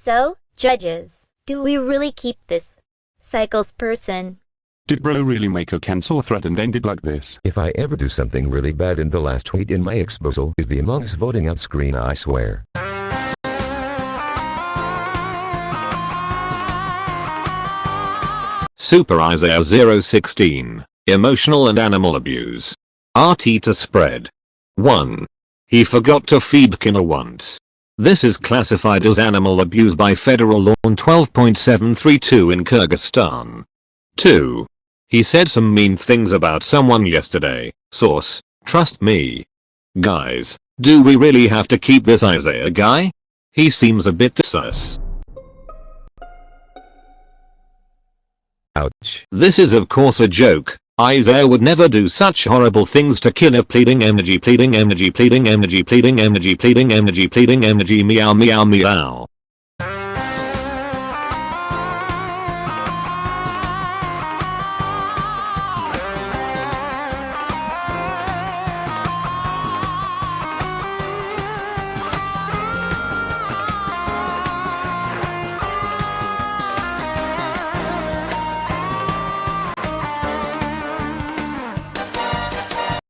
So, judges, do we really keep this cycles person? Did bro really make a cancel thread and end it like this? If I ever do something really bad in the last tweet in my exposal is the Among Us voting out screen, I swear. SUPAISAIAH016, Emotional and Animal Abuse. RT to spread. 1. He forgot to feed Kina once. This is classified as animal abuse by Federal Law 12.732 in Kyrgyzstan. 2. He said some mean things about someone yesterday. Source, trust me. Guys, do we really have to keep this Isaiah guy? He seems a bit sus. Ouch. This is of course a joke. Isaiah would never do such horrible things to Kina. Pleading energy, pleading energy, pleading energy, pleading energy, pleading energy, pleading energy, meow meow meow.